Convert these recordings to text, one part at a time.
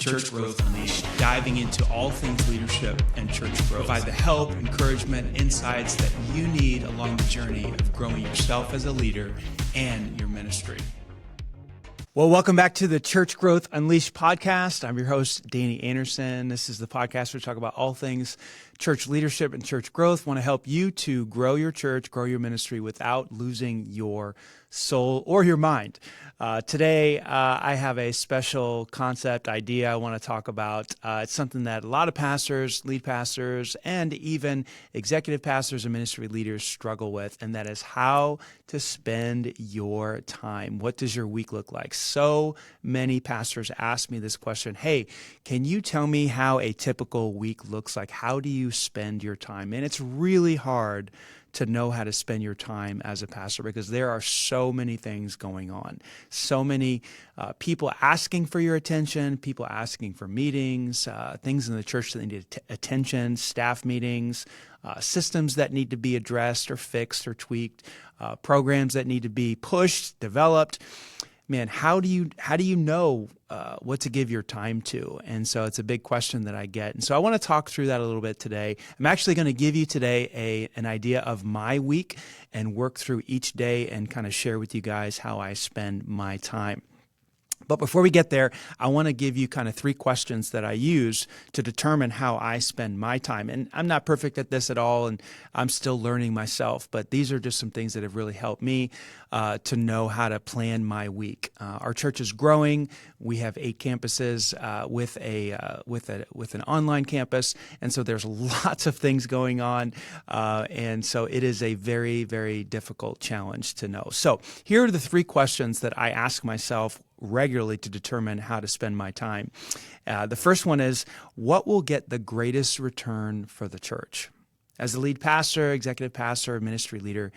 Church Growth Unleashed, diving into all things leadership and church growth. Provide the help, encouragement, insights that you need along the journey of growing yourself as a leader and your ministry. Well, welcome back to the Church Growth Unleashed podcast. I'm your host, Danny Anderson. This is the podcast where we talk about all things church leadership and church growth. Want to help you to grow your church, grow your ministry without losing your soul or your mind. Today, I have a special concept idea I want to talk about. It's something that a lot of pastors, lead pastors, and even executive pastors and ministry leaders struggle with, and that is how to spend your time. What does your week look like? So many pastors ask me this question, hey, can you tell me how a typical week looks like? How do you spend your time? And it's really hard to know how to spend your time as a pastor because there are so many things going on. So many people asking for your attention, people asking for meetings, things in the church that need attention, staff meetings, systems that need to be addressed or fixed or tweaked, programs that need to be pushed, developed. Man, how do you know what to give your time to? And so it's a big question that I get. And so I want to talk through that a little bit today. I'm actually going to give you today an idea of my week and work through each day and kind of share with you guys how I spend my time. But before we get there, I want to give you kind of 3 questions that I use to determine how I spend my time. And I'm not perfect at this at all, and I'm still learning myself, but these are just some things that have really helped me to know how to plan my week. Our church is growing. We have 8 campuses with an online campus, and so there's lots of things going on, and so it is a very, very difficult challenge to know. So here are the 3 questions that I ask myself regularly to determine how to spend my time. The first one is, what will get the greatest return for the church? As a lead pastor, executive pastor, ministry leader,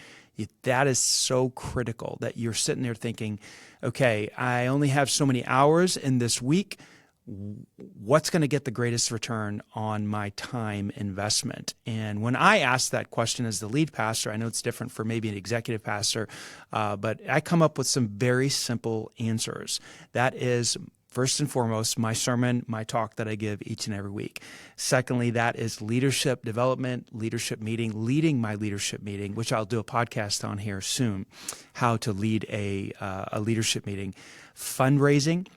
that is so critical that you're sitting there thinking, okay, I only have so many hours in this week. What's going to get the greatest return on my time investment? And when I ask that question as the lead pastor, I know it's different for maybe an executive pastor, but I come up with some very simple answers. That is, first and foremost, my sermon, my talk that I give each and every week. Secondly, that is leadership development, leadership meeting, leading my leadership meeting, which I'll do a podcast on here soon, how to lead a leadership meeting. Fundraising,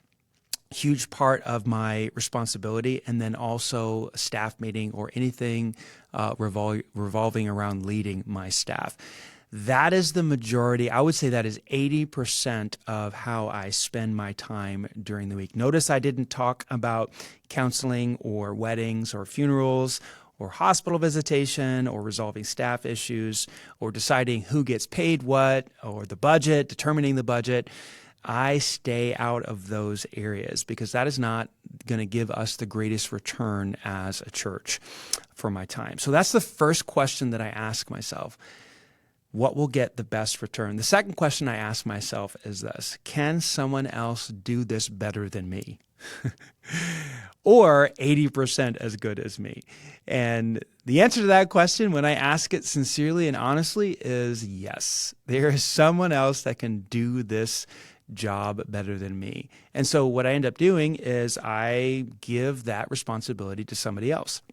huge part of my responsibility, and then also a staff meeting or anything revolving around leading my staff. That is the majority. I would say that is 80% of how I spend my time during the week. Notice I didn't talk about counseling or weddings or funerals or hospital visitation or resolving staff issues or deciding who gets paid what or the budget, determining the budget. I stay out of those areas because that is not going to give us the greatest return as a church for my time. So that's the first question that I ask myself. What will get the best return? The second question I ask myself is this: can someone else do this better than me? Or 80% as good as me? And the answer to that question, when I ask it sincerely and honestly, is yes. There is someone else that can do this job better than me. And so what I end up doing is I give that responsibility to somebody else.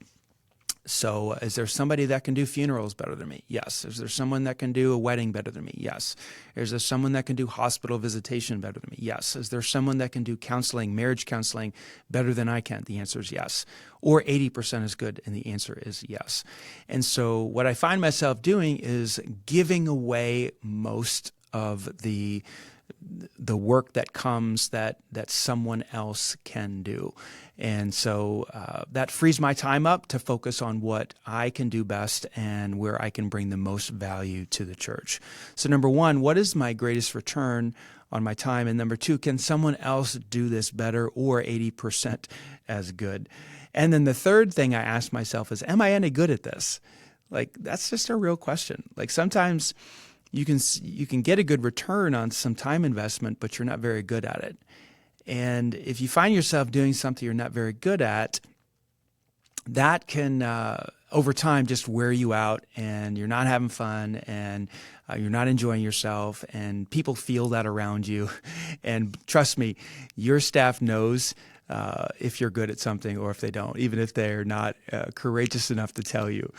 So is there somebody that can do funerals better than me? Yes. Is there someone that can do a wedding better than me? Yes. Is there someone that can do hospital visitation better than me? Yes. Is there someone that can do counseling, marriage counseling better than I can? The answer is yes. Or 80% is good, and the answer is yes. And so what I find myself doing is giving away most of the work that comes that someone else can do. And so that frees my time up to focus on what I can do best and where I can bring the most value to the church. So number 1, what is my greatest return on my time? And number 2, can someone else do this better or 80% as good? And then the third thing I ask myself is, am I any good at this? Like, that's just a real question. Like, sometimes you can get a good return on some time investment, but you're not very good at it. And if you find yourself doing something you're not very good at, that can, over time, just wear you out, and you're not having fun, and you're not enjoying yourself, and people feel that around you. And trust me, your staff knows if you're good at something or if they don't, even if they're not courageous enough to tell you.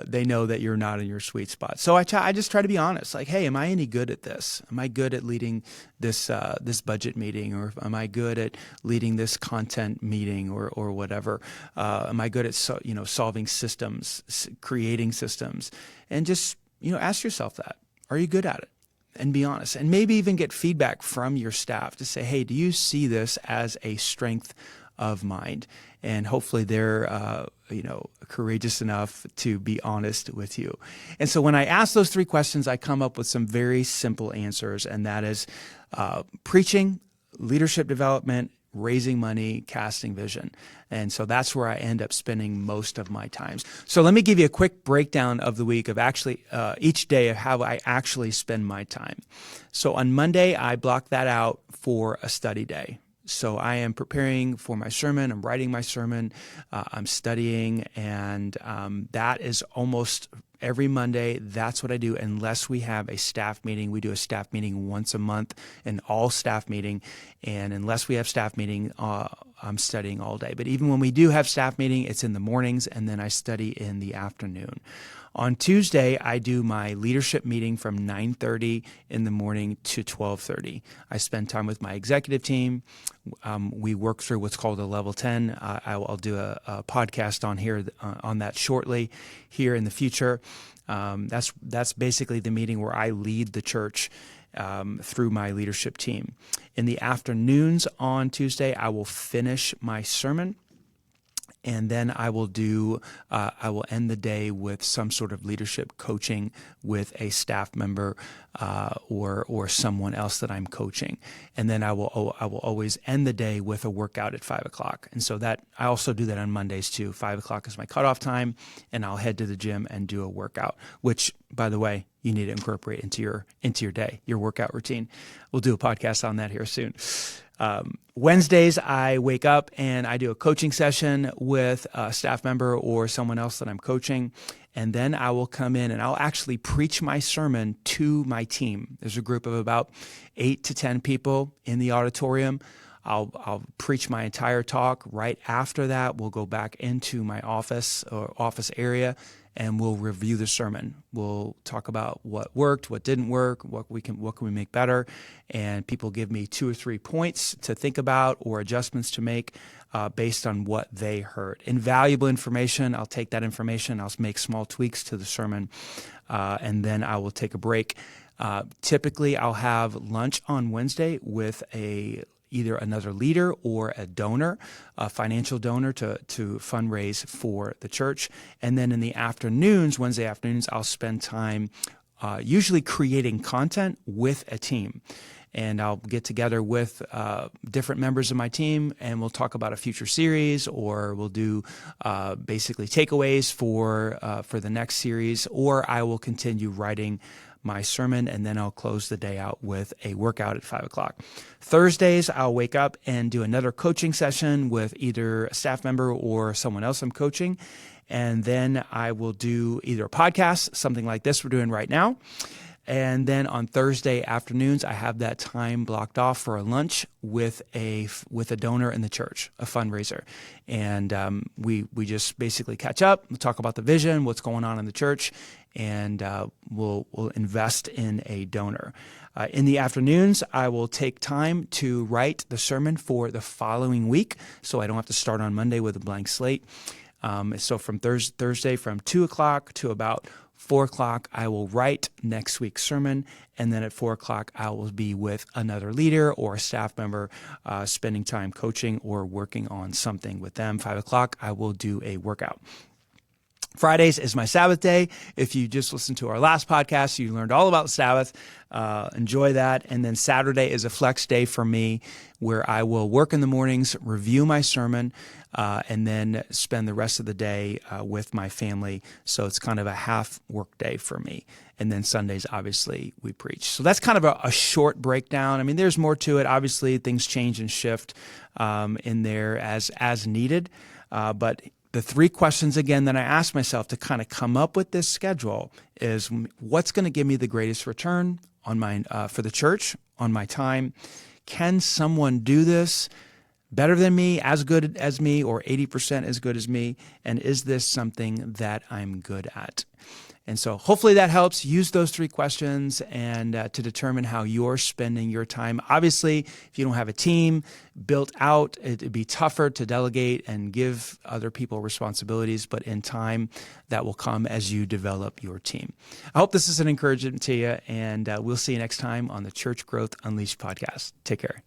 They know that you're not in your sweet spot. So I just try to be honest. Like, hey, am I any good at this? Am I good at leading this budget meeting, or am I good at leading this content meeting, or whatever? Am I good at solving systems, creating systems, and just ask yourself that. Are you good at it? And be honest, and maybe even get feedback from your staff to say, hey, do you see this as a strength of mind? And hopefully they're, courageous enough to be honest with you. And so when I ask those 3 questions, I come up with some very simple answers, and that is preaching, leadership development, raising money, casting vision. And so that's where I end up spending most of my time. So let me give you a quick breakdown of the week of actually each day of how I actually spend my time. So on Monday, I block that out for a study day. So I am preparing for my sermon. I'm writing my sermon. I'm studying, and that is almost every Monday. That's what I do, unless we have a staff meeting. We do a staff meeting once a month, an all-staff meeting. And unless we have staff meeting, I'm studying all day. But even when we do have staff meeting, it's in the mornings, and then I study in the afternoon. On Tuesday, I do my leadership meeting from 9:30 in the morning to 12:30. I spend time with my executive team. We work through what's called a level 10. I'll do a podcast on here on that shortly here in the future. That's basically the meeting where I lead the church through my leadership team. In the afternoons on Tuesday, I will finish my sermon. And then I will end the day with some sort of leadership coaching with a staff member or someone else that I'm coaching. And then I will always end the day with a workout at 5 o'clock. And so that I also do that on Mondays too. 5 o'clock is my cutoff time, and I'll head to the gym and do a workout, which, by the way, you need to incorporate into your day, your workout routine. We'll do a podcast on that here soon. Wednesdays, I wake up and I do a coaching session with a staff member or someone else that I'm coaching. And then I will come in and I'll actually preach my sermon to my team. There's a group of about 8 to 10 people in the auditorium. I'll preach my entire talk. Right after that, we'll go back into my office or office area, and we'll review the sermon. We'll talk about what worked, what didn't work, what can we make better, and people give me 2 or 3 points to think about or adjustments to make based on what they heard. Invaluable information. I'll take that information. I'll make small tweaks to the sermon, and then I will take a break. Typically, I'll have lunch on Wednesday with either another leader or a donor, a financial donor to fundraise for the church. And then in the afternoons, Wednesday afternoons, I'll spend time usually creating content with a team. And I'll get together with different members of my team, and we'll talk about a future series, or we'll do basically takeaways for the next series, or I will continue writing my sermon, and then I'll close the day out with a workout at 5 o'clock. Thursdays, I'll wake up and do another coaching session with either a staff member or someone else I'm coaching. And then I will do either a podcast, something like this we're doing right now. And then on Thursday afternoons, I have that time blocked off for a lunch with a donor in the church, a fundraiser. And we just basically catch up, we'll talk about the vision, what's going on in the church, and we'll invest in a donor. In the afternoons, I will take time to write the sermon for the following week, so I don't have to start on Monday with a blank slate. So from Thursday from 2 o'clock to about 4 o'clock, I will write next week's sermon, and then at 4 o'clock, I will be with another leader or a staff member, spending time coaching or working on something with them. 5 o'clock, I will do a workout. Fridays is my Sabbath day. If you just listened to our last podcast, you learned all about the Sabbath. Enjoy that. And then Saturday is a flex day for me, where I will work in the mornings, review my sermon, and then spend the rest of the day with my family. So it's kind of a half work day for me. And then Sundays, obviously, we preach. So that's kind of a short breakdown. I mean, there's more to it. Obviously, things change and shift in there as needed. But the 3 questions, again, that I ask myself to kind of come up with this schedule is, what's going to give me the greatest return on my for the church, on my time? Can someone do this better than me, as good as me, or 80% as good as me? And is this something that I'm good at? And so hopefully that helps. Use those 3 questions and to determine how you're spending your time. Obviously, if you don't have a team built out, it'd be tougher to delegate and give other people responsibilities, but in time, that will come as you develop your team. I hope this is an encouragement to you, and we'll see you next time on the Church Growth Unleashed podcast. Take care.